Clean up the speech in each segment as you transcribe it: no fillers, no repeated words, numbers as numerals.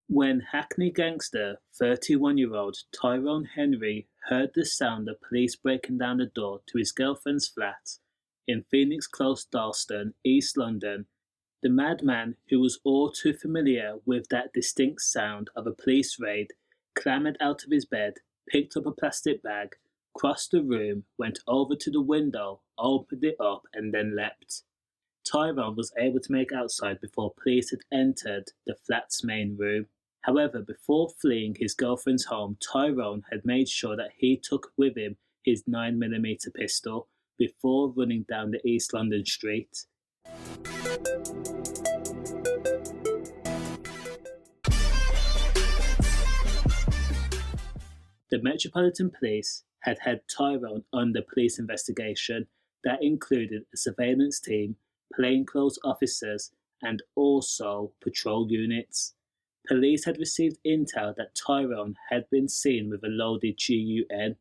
When Hackney gangster 31-year-old Tyrone Henry heard the sound of police breaking down the door to his girlfriend's flat in Phoenix Close, Dalston, East London, the madman, who was all too familiar with that distinct sound of a police raid, clambered out of his bed, picked up a plastic bag, crossed the room, went over to the window, opened it up, and then leapt. Tyrone was able to make outside before police had entered the flat's main room. However, before fleeing his girlfriend's home, Tyrone had made sure that he took with him his 9mm pistol before running down the East London street. The Metropolitan Police had Tyrone under police investigation that included a surveillance team, plainclothes officers, and also patrol units. Police had received intel that Tyrone had been seen with a loaded gun.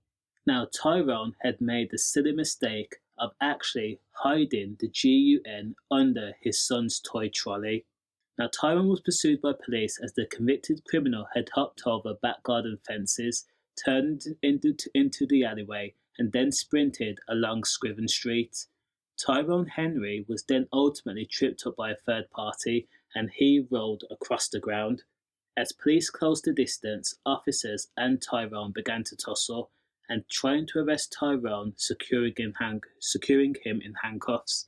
Now, Tyrone had made the silly mistake of actually hiding the gun under his son's toy trolley. Now, Tyrone was pursued by police as the convicted criminal had hopped over back garden fences, turned into the alleyway, and then sprinted along Scriven Street. Tyrone Henry was then ultimately tripped up by a third party, and he rolled across the ground. As police closed the distance, officers and Tyrone began to tussle, and trying to arrest Tyrone, securing him in handcuffs.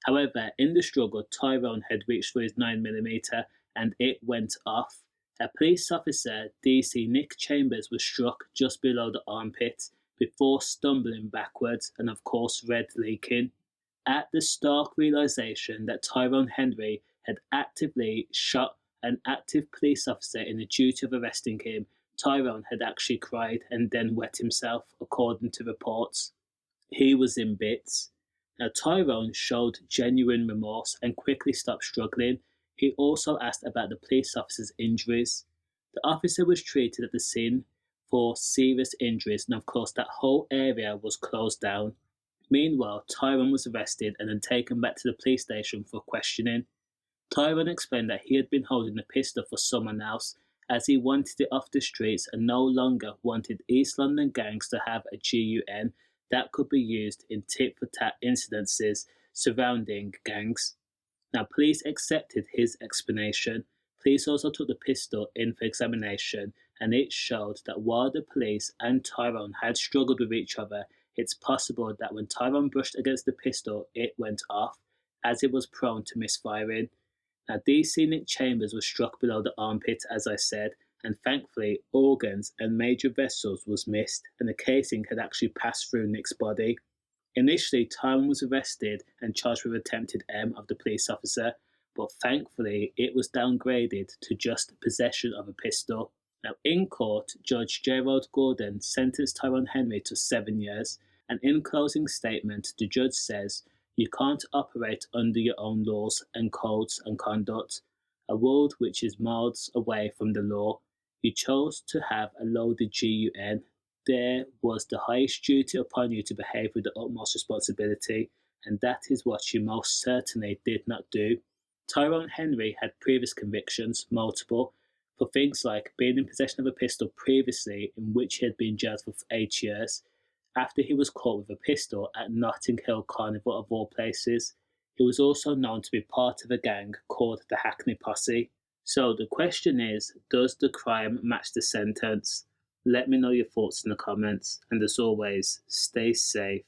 However, in the struggle, Tyrone had reached for his 9mm and it went off. A police officer, DC Nick Chambers, was struck just below the armpit before stumbling backwards and of course red leaking. At the stark realization that Tyrone Henry had actively shot an active police officer in the duty of arresting him, Tyrone had actually cried and then wet himself, according to reports. He was in bits. Now, Tyrone showed genuine remorse and quickly stopped struggling. He also asked about the police officer's injuries. The officer was treated at the scene for serious injuries, and of course that whole area was closed down. Meanwhile, Tyrone was arrested and then taken back to the police station for questioning. Tyrone explained that he had been holding a pistol for someone else, as he wanted it off the streets and no longer wanted East London gangs to have a gun that could be used in tit-for-tat incidences surrounding gangs. Now, police accepted his explanation. Police also took the pistol in for examination, and it showed that while the police and Tyrone had struggled with each other, it's possible that when Tyrone brushed against the pistol, it went off, as it was prone to misfiring. Now, DC Nick Chambers was struck below the armpit, as I said, and thankfully organs and major vessels was missed, and the casing had actually passed through Nick's body. Initially, Tyrone was arrested and charged with attempted M of the police officer, but thankfully it was downgraded to just possession of a pistol. Now, in court, Judge Gerald Gordon sentenced Tyrone Henry to 7 years, and in closing statement, the judge says, "You can't operate under your own laws and codes and conduct, a world which is miles away from the law. You chose to have a loaded gun. There was the highest duty upon you to behave with the utmost responsibility, and that is what you most certainly did not do." Tyrone Henry had previous convictions, multiple, for things like being in possession of a pistol previously, in which he had been jailed for 8 years, after he was caught with a pistol at Notting Hill Carnival of all places. He was also known to be part of a gang called the Hackney Posse. So the question is, does the crime match the sentence? Let me know your thoughts in the comments, and as always, stay safe.